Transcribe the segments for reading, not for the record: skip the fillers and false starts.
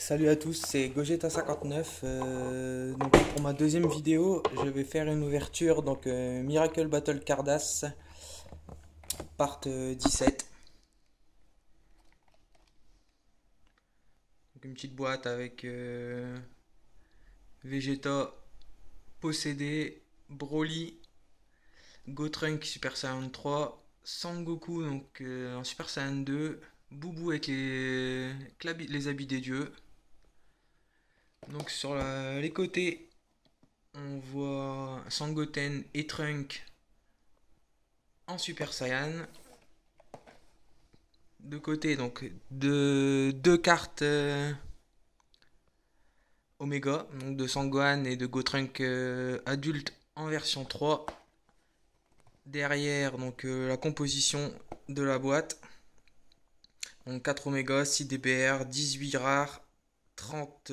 Salut à tous, c'est Gogeta59. Donc pour ma deuxième vidéo, je vais faire une ouverture Miracle Battle Cardass part 17. Donc une petite boîte avec Vegeta, Possédé, Broly, Gotrunk Super Saiyan 3, Sangoku en Super Saiyan 2, Boubou avec les habits des dieux. Donc sur les côtés, on voit Sangoten et Trunk en Super Saiyan. De côté, donc deux cartes Omega, donc de Sangohan et de Gotrunk adulte en version 3. Derrière, la composition de la boîte. Donc 4 Omega, 6 DBR, 18 rares, 30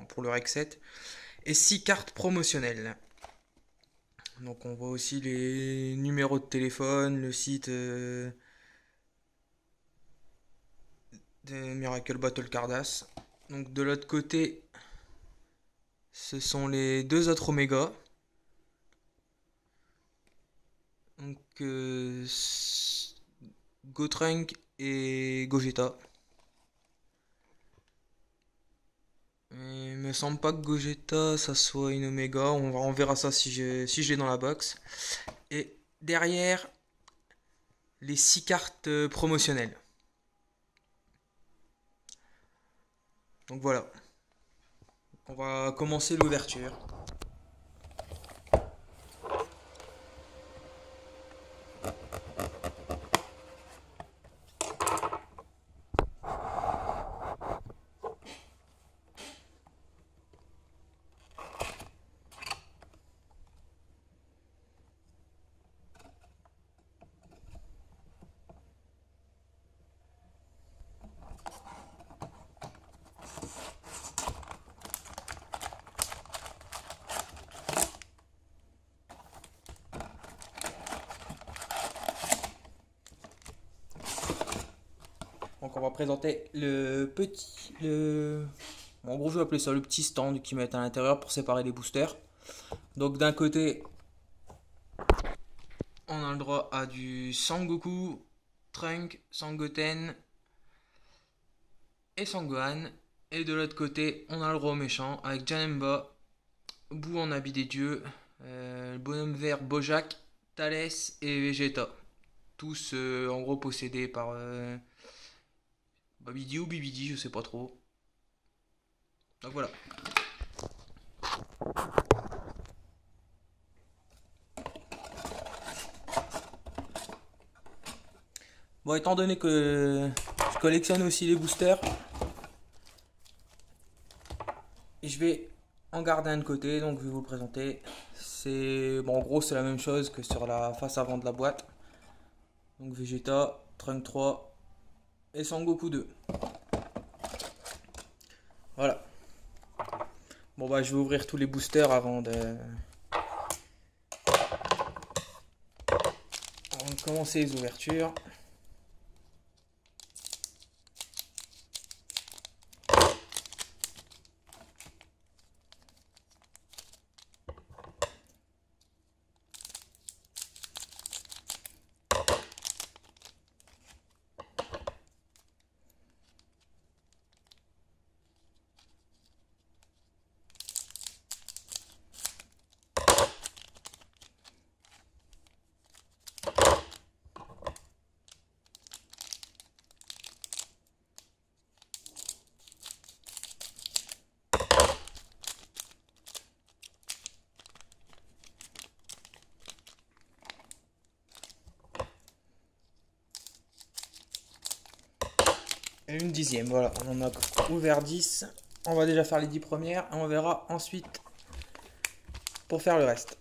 pour le Rec 7 et 6 cartes promotionnelles. Donc on voit aussi les numéros de téléphone, le site de Miracle Battle Cardass. Donc de l'autre côté, ce sont les deux autres Omega. Donc Gotrunk et Gogeta. Il me semble pas que Gogeta ça soit une Omega. On verra ça si je l'ai dans la box. Et derrière, les 6 cartes promotionnelles. Donc voilà. On va commencer l'ouverture. Donc on va présenter en gros je vais appeler ça le petit stand qu'ils mettent à l'intérieur pour séparer les boosters. Donc d'un côté, on a le droit à du Sangoku, Trunk, Sangoten et Sangohan. Et de l'autre côté, on a le roi méchant avec Janemba, Boo en habit des dieux, le bonhomme vert Bojack, Thalès et Vegeta. Tous en gros possédés par Babidi ou Bibidi, je sais pas trop. Donc voilà. Bon, étant donné que je collectionne aussi les boosters, je vais en garder un de côté, donc je vais vous le présenter. En gros, c'est la même chose que sur la face avant de la boîte. Donc Vegeta, Trunk 3 et Sangoku 2. Voilà. Bon bah je vais ouvrir tous les boosters avant de commencer les ouvertures. Et une dixième, voilà, on en a ouvert 10. On va déjà faire les 10 premières et on verra ensuite pour faire le reste.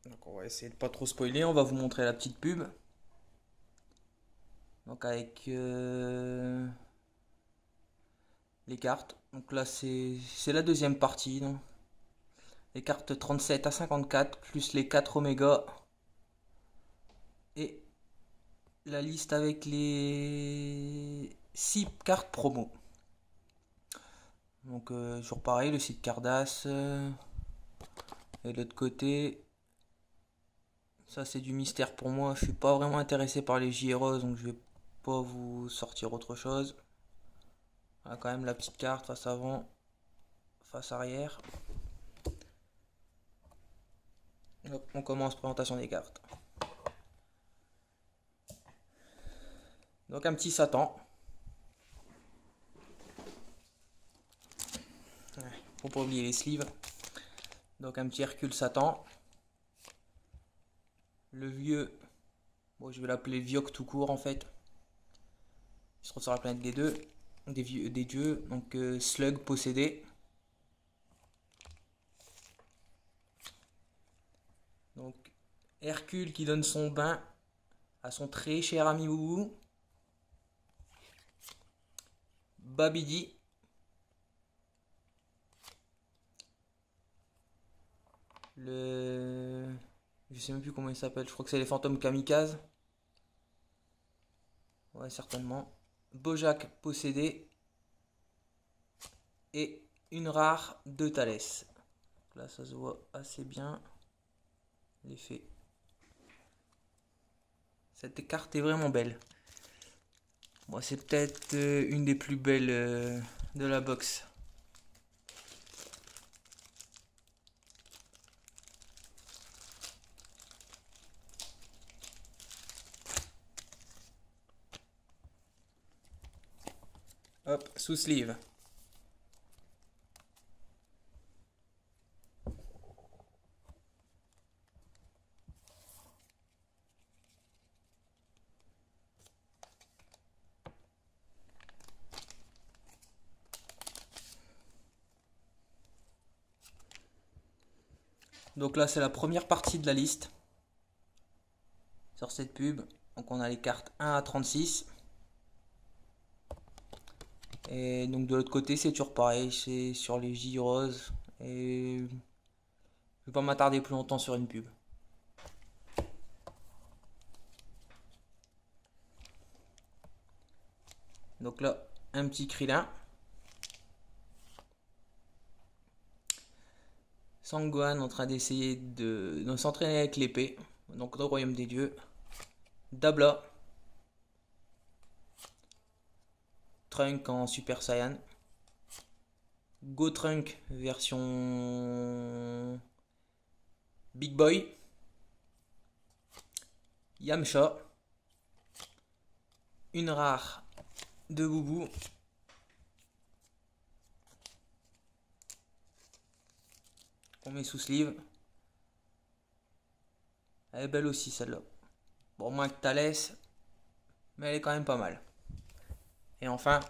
Donc on va essayer de pas trop spoiler, on va vous montrer la petite pub. Donc avec les cartes. Donc là c'est la deuxième partie. Donc. Les cartes 37 à 54 plus les 4 Oméga la liste avec les 6 cartes promo. Donc toujours pareil, le site Cardass. Et de l'autre côté, ça c'est du mystère pour moi. Je suis pas vraiment intéressé par les JROS, donc je vais pas vous sortir autre chose. On a quand même la petite carte face avant, face arrière. Hop, on commence présentation des cartes. Donc un petit Satan. Faut pas oublier les sleeves. Donc un petit Hercule Satan. Le vieux, bon je vais l'appeler Viok tout court en fait. Il se trouve sur la planète des dieux. Donc Slug possédé. Donc Hercule qui donne son bain à son très cher ami Boubou. Babidi. Je sais même plus comment il s'appelle. Je crois que c'est les fantômes kamikazes. Ouais, certainement. Bojack possédé. Et une rare de Thalès. Là, ça se voit assez bien. L'effet. Cette carte est vraiment belle. Bon, c'est peut-être une des plus belles de la box. Hop, sous sleeve. Donc là, c'est la première partie de la liste. Sur cette pub. Donc on a les cartes 1 à 36. Et donc de l'autre côté, c'est toujours pareil. C'est sur les J-Rose. Et je vais pas m'attarder plus longtemps sur une pub. Donc là, un petit Krillin. Sangohan en train d'essayer de s'entraîner avec l'épée. Donc dans le royaume des dieux. Dabla. Trunk en Super Saiyan. Gotrunk version Big Boy. Yamcha. Une rare de Boubou. On met sous sleeve. Elle est belle aussi celle-là. Bon, moins que Thalès, mais elle est quand même pas mal. Et enfin,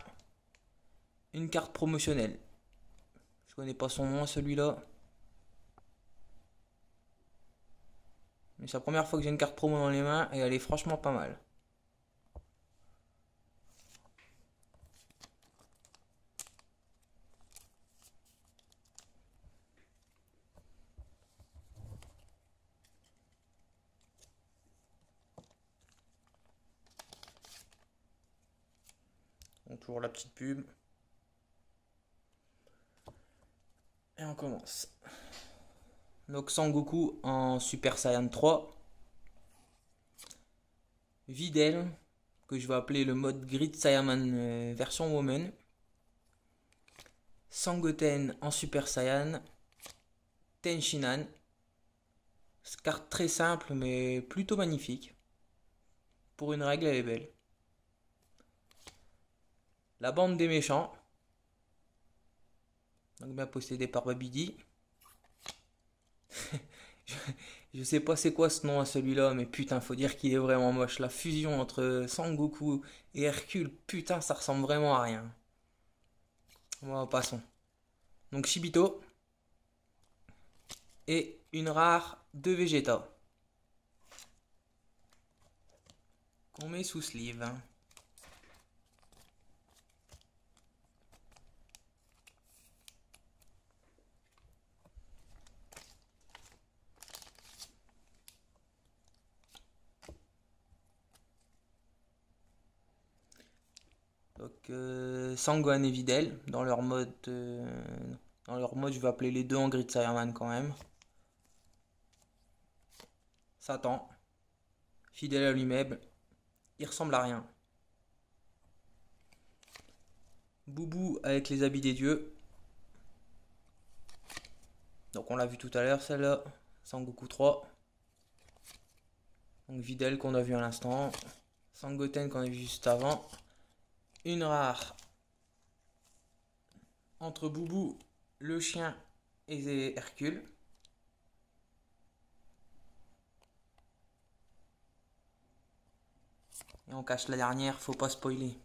une carte promotionnelle. Je connais pas son nom celui-là. Mais c'est la première fois que j'ai une carte promo dans les mains et elle est franchement pas mal. Donc toujours la petite pub. Et on commence. Donc Sangoku en Super Saiyan 3. Videl, que je vais appeler le mode Grid Saiyaman version Woman. Sangoten en Super Saiyan. Tenshinhan. Carte très simple mais plutôt magnifique. Pour une règle, elle est belle. La bande des méchants. Donc bien possédée par Babidi. Je sais pas c'est quoi ce nom à celui-là, mais putain, faut dire qu'il est vraiment moche. La fusion entre Sangoku et Hercule, putain, ça ressemble vraiment à rien. Bon, passons. Donc Shibito. Et une rare de Vegeta. Qu'on met sous sleeve. Donc Sangohan et Videl dans leur mode je vais appeler les deux en Grid Sailorman quand même. Satan, fidèle à lui-même, il ressemble à rien. Boubou avec les habits des dieux. Donc on l'a vu tout à l'heure celle-là. Sangoku 3. Donc Videl qu'on a vu à l'instant. Sangoten qu'on a vu juste avant. Une rare entre Boubou, le chien et Hercule. Et on cache la dernière, faut pas spoiler.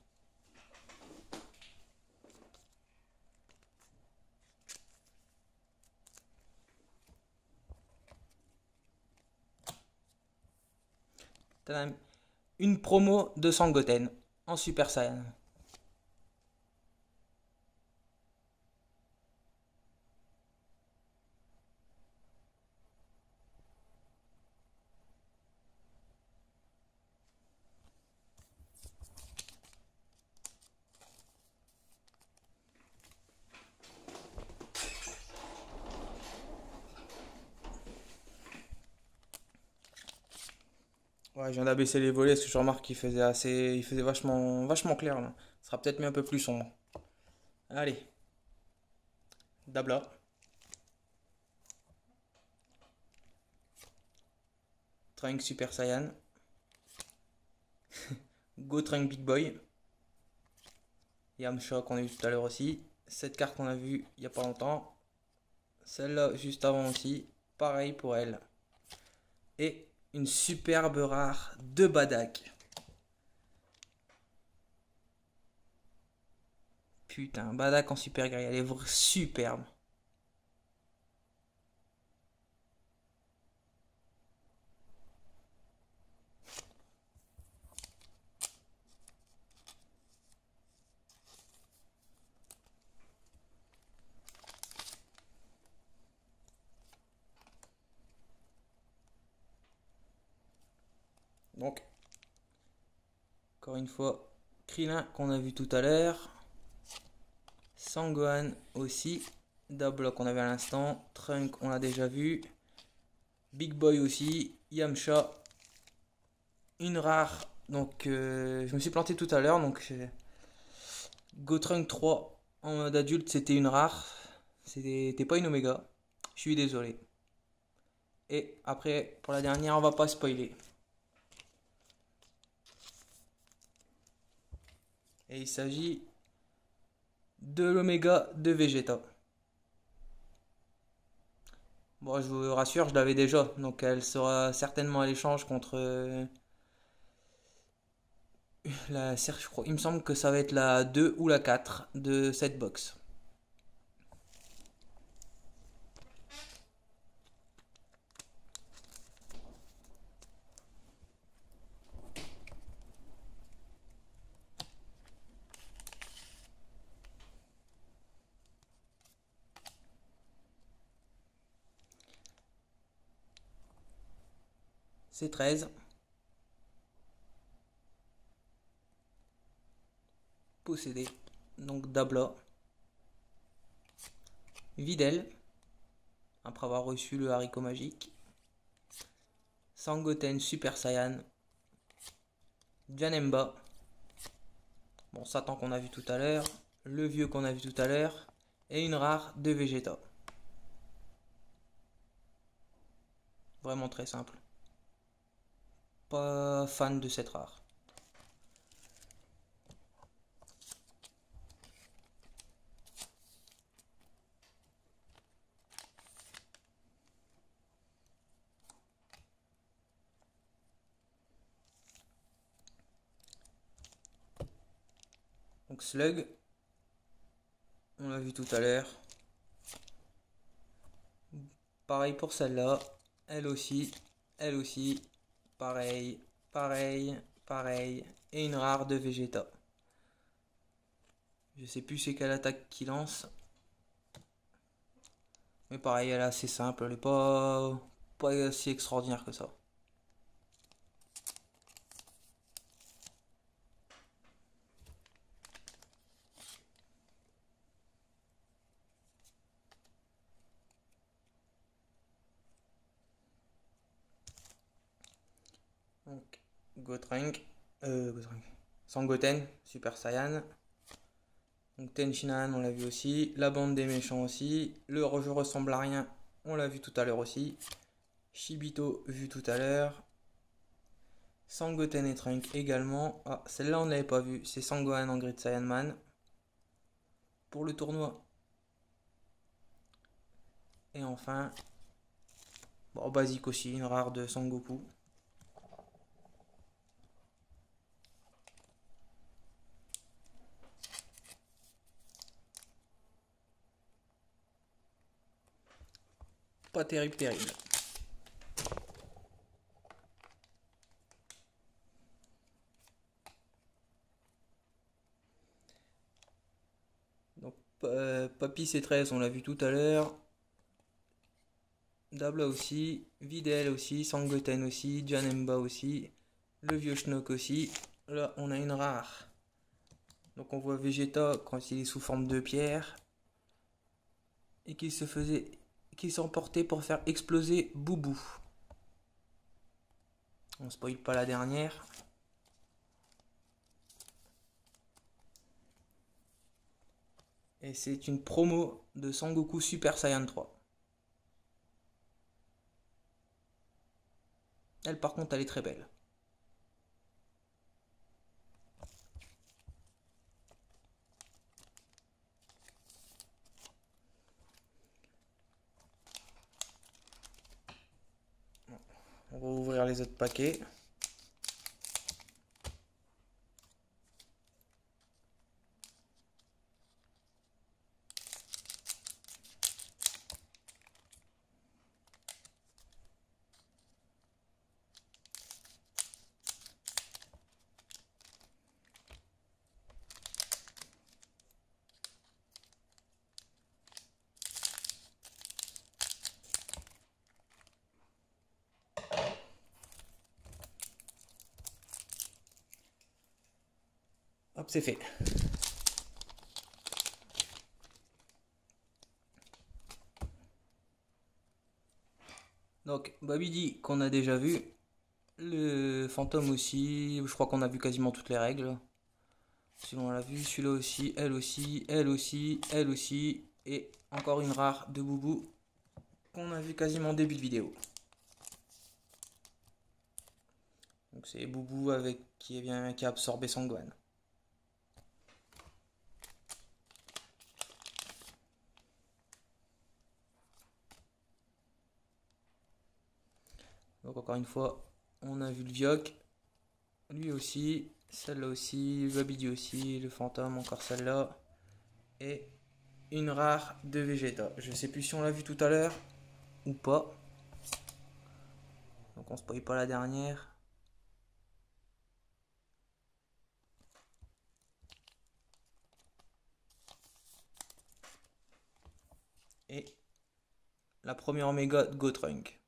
Tadam. Une promo de Sangoten en Super Saiyan. Ouais, je viens d'abaisser les volets parce que je remarque il faisait vachement clair là. Ce sera peut-être mis un peu plus sombre. Allez, Dabla, Trunks Super Saiyan, Go Trunks Big Boy, Yamcha qu'on a vu tout à l'heure aussi, cette carte qu'on a vue il y a pas longtemps, celle-là juste avant aussi, pareil pour elle, et une superbe rare de Badak. Putain, Badak en super gris, elle est superbe. Donc, encore une fois, Krillin qu'on a vu tout à l'heure, Sangohan aussi, Dabla qu'on avait à l'instant, Trunk on l'a déjà vu, Big Boy aussi, Yamcha, une rare, donc je me suis planté tout à l'heure, donc Gotrunk 3 en mode adulte c'était une rare, c'était pas une Oméga, je suis désolé. Et après, pour la dernière, on va pas spoiler. Et il s'agit de l'Oméga de Vegeta. Bon, je vous rassure, je l'avais déjà, donc elle sera certainement à l'échange contre je crois, il me semble que ça va être la 2 ou la 4 de cette box. C'est 13. Possédé. Donc Dabla. Videl. Après avoir reçu le haricot magique. Sangoten Super Saiyan. Janemba. Bon, Satan qu'on a vu tout à l'heure. Le vieux qu'on a vu tout à l'heure. Et une rare de Vegeta. Vraiment très simple. Pas fan de cette rare. Donc Slug, on l'a vu tout à l'heure. Pareil pour celle-là. Elle aussi, pareil, pareil. Et une rare de Vegeta. Je sais plus c'est quelle attaque qu'il lance. Mais pareil, elle est assez simple, elle est pas si extraordinaire que ça. Gotrunk, Gotrunk. Sangoten, Super Saiyan. Donc Tenshinhan, on l'a vu aussi. La bande des méchants aussi. Le jeu ressemble à rien, on l'a vu tout à l'heure aussi. Shibito, vu tout à l'heure. Sangoten et Trunk également. Ah, celle-là, on ne l'avait pas vue. C'est Sangohan en Grid Saiyan Man. Pour le tournoi. Et enfin, bon, basique aussi, une rare de Sangoku. Pas terrible, terrible. Donc, Papy C13, on l'a vu tout à l'heure. Dabla aussi, Videl aussi, Sangoten aussi, Janemba aussi, le vieux Schnock aussi. Là, on a une rare. Donc, on voit Vegeta quand il est sous forme de pierre. Et qu'il s'emportait pour faire exploser Boubou. On spoil pas la dernière. Et c'est une promo de Sangoku Super Saiyan 3. Elle, par contre, elle est très belle. On va ouvrir les autres paquets. Hop, c'est fait. Donc, Babidi qu'on a déjà vu. Le fantôme aussi. Je crois qu'on a vu quasiment toutes les règles. Si on l'a vu, celui-là aussi, elle aussi, elle aussi, elle aussi. Et encore une rare de Boubou qu'on a vu quasiment début de vidéo. Donc c'est Boubou avec qui a absorbé Sangohan. Donc encore une fois, on a vu le Vioc, lui aussi, celle-là aussi, le Babidi aussi, le fantôme, encore celle-là. Et une rare de Vegeta. Je sais plus si on l'a vu tout à l'heure ou pas. Donc on spoil pas la dernière. Et la première Oméga de Gotrunk.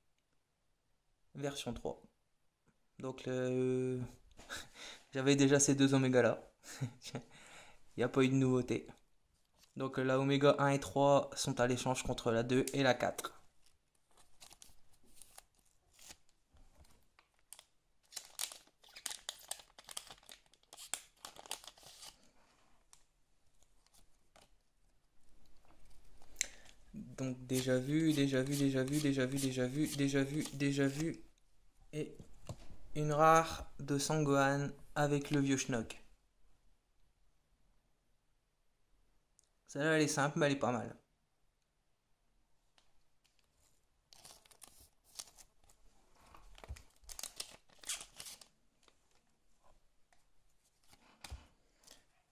Version 3. Donc j'avais déjà ces deux Oméga là. Il n'y a pas eu de nouveauté. Donc la Oméga 1 et 3 sont à l'échange contre la 2 et la 4. Donc déjà vu, déjà vu, déjà vu, déjà vu, déjà vu, déjà vu, déjà vu. Et une rare de Sangohan avec le vieux Schnock. Celle-là elle est simple mais elle est pas mal.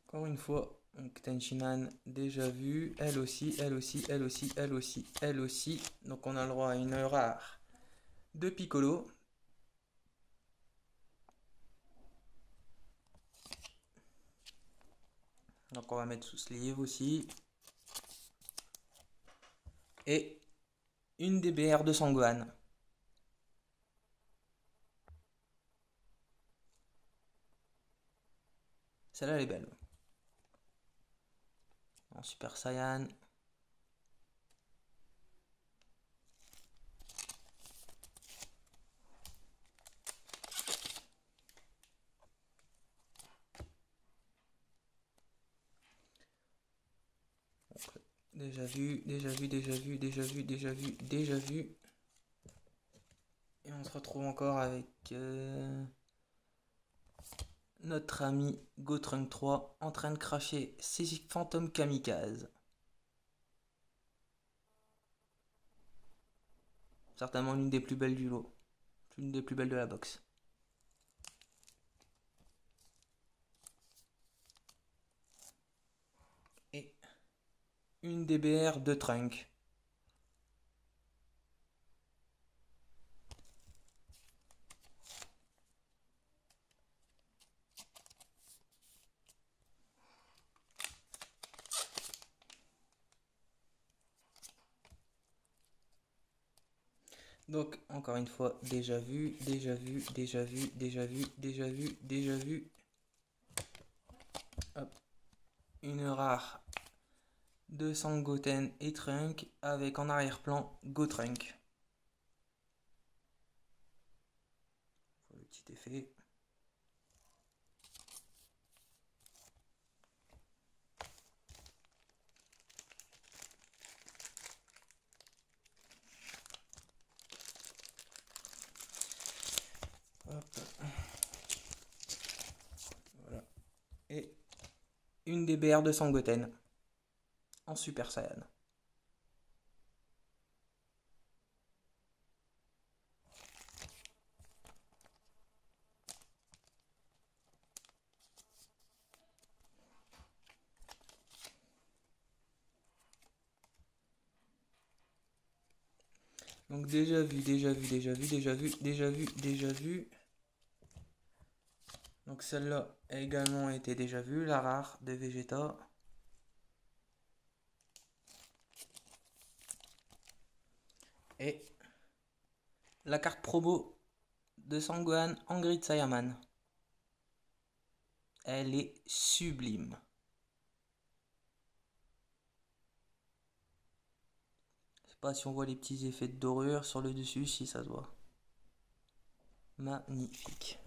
Encore une fois, donc Tenshinhan déjà vu, elle aussi, elle aussi, elle aussi, elle aussi, elle aussi. Donc on a le droit à une rare de Piccolo. Donc on va mettre sous sleeve aussi. Et une DBR de Sangohan. Celle-là elle est belle. En Super Saiyan. Déjà vu, déjà vu, déjà vu, déjà vu, déjà vu, déjà vu. Et on se retrouve encore avec notre ami Gotrunk 3 en train de cracher ses fantômes kamikazes. Certainement l'une des plus belles du lot. L'une des plus belles de la box. Et une DBR de Trunk. Donc, encore une fois, déjà vu, déjà vu, déjà vu, déjà vu, déjà vu, déjà vu. Hop. Une rare de Sangoten et Trunk avec en arrière-plan Gotrunk. Le petit effet. Hop. Voilà. Et une DBR de Sangoten en Super Saiyan. Donc déjà vu, déjà vu, déjà vu, déjà vu, déjà vu, déjà vu. Donc celle-là a également été déjà vue, la rare de Vegeta. Et la carte promo de Sangohan en Grid Saiyaman. Elle est sublime. Je sais pas si on voit les petits effets de dorure sur le dessus, si ça se voit. Magnifique.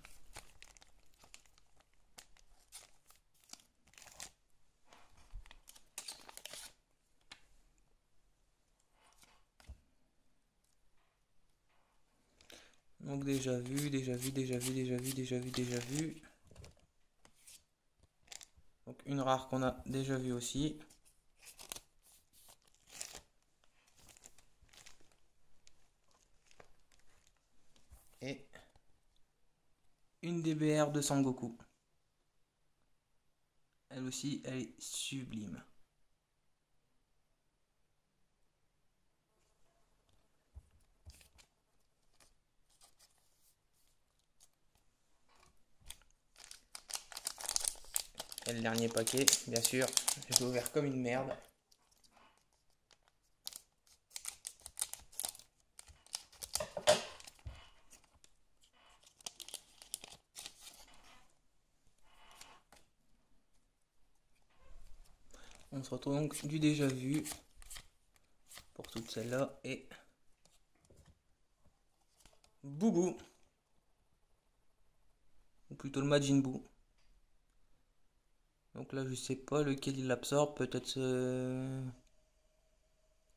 Donc déjà vu, déjà vu, déjà vu, déjà vu, déjà vu, déjà vu. Donc une rare qu'on a déjà vue aussi. Et une DBR de Sangoku. Elle aussi, elle est sublime. Et le dernier paquet, bien sûr, je l'ai ouvert comme une merde. On se retrouve donc du déjà vu pour toutes celles-là et Boubou, ou plutôt le Majin Buu. Donc là je sais pas lequel il absorbe, peut-être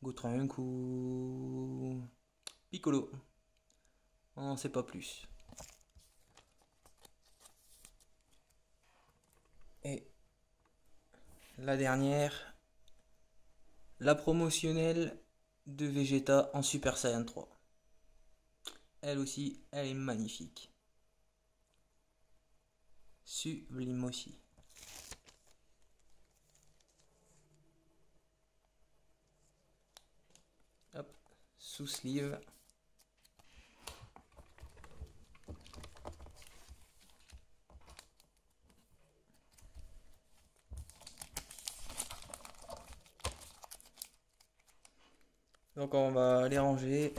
Gotrunk ou Piccolo. On n'en sait pas plus. Et la dernière, la promotionnelle de Vegeta en Super Saiyan 3. Elle aussi, elle est magnifique. Sublime aussi. Hop, sous sleeve. Donc on va les ranger.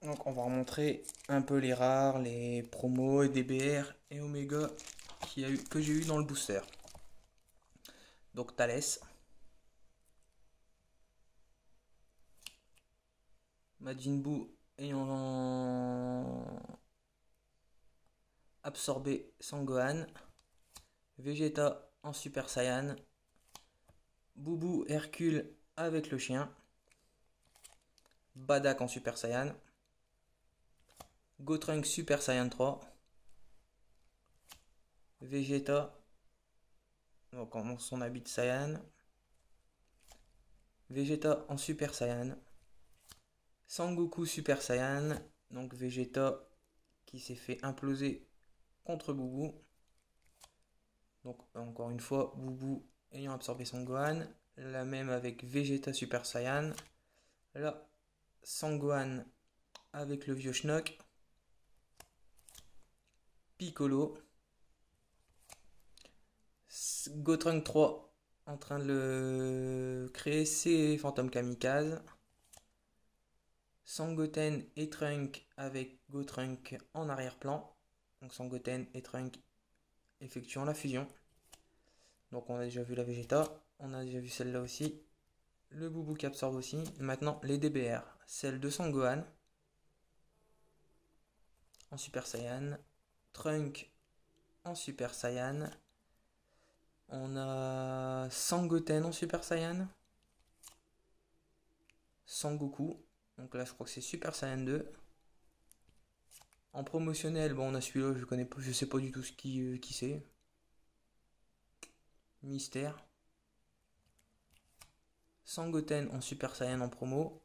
Donc on va remontrer un peu les rares, les promos, DBR et Omega que j'ai eu dans le booster. Donc Thales, Majin Buu ayant absorbé Sangohan, Vegeta en Super Saiyan, Boubou Hercule avec le chien, Badak en Super Saiyan, Gotrunk Super Saiyan 3, Vegeta donc en son habit de Saiyan, Vegeta en Super Saiyan, Sangoku Super Saiyan, donc Vegeta qui s'est fait imploser contre Boubou. Donc encore une fois, Boubou ayant absorbé son Gohan, la même avec Vegeta Super Saiyan, là Sangohan avec le vieux Schnock, Piccolo, Gotrunk 3 en train de le créer, c'est Phantom Kamikaze, Sangoten et Trunk avec Gotrunk en arrière-plan, donc Sangoten et Trunk effectuant la fusion. Donc on a déjà vu la Vegeta, on a déjà vu celle-là aussi, le Boubou qui absorbe aussi. Maintenant les DBR, celle de Sangohan en Super Saiyan, Trunk en Super Saiyan, on a Sangoten en Super Saiyan, Sangoku, donc là je crois que c'est Super Saiyan 2. En promotionnel, bon on a celui-là, je connais pas, je sais pas du tout qui c'est. Mystère. Sangoten en Super Saiyan en promo.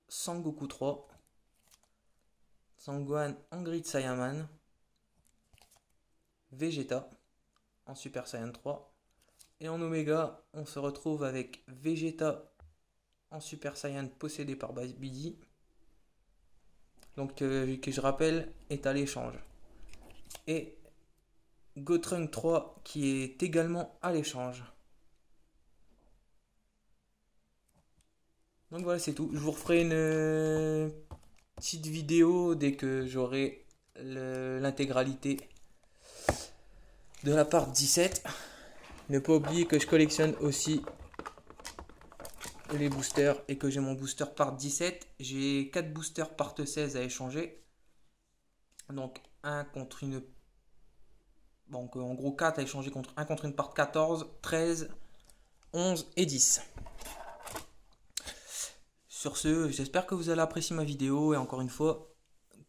Sangoku 3. Sangohan en Grid Saiyaman. Vegeta en Super Saiyan 3. Et en Omega, on se retrouve avec Vegeta en Super Saiyan possédé par Babidi. Donc que je rappelle est à l'échange. Et Gotrunk 3 qui est également à l'échange. Donc voilà, c'est tout. Je vous referai une petite vidéo dès que j'aurai l'intégralité de la part 17. Ne pas oublier que je collectionne aussi les boosters et que j'ai mon booster part 17. J'ai 4 boosters part 16 à échanger. Donc un contre une... Donc en gros 4 à échanger contre un contre une part 14, 13, 11 et 10. Sur ce, j'espère que vous allez apprécier ma vidéo et encore une fois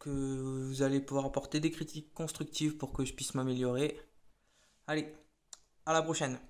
que vous allez pouvoir apporter des critiques constructives pour que je puisse m'améliorer. Allez, à la prochaine.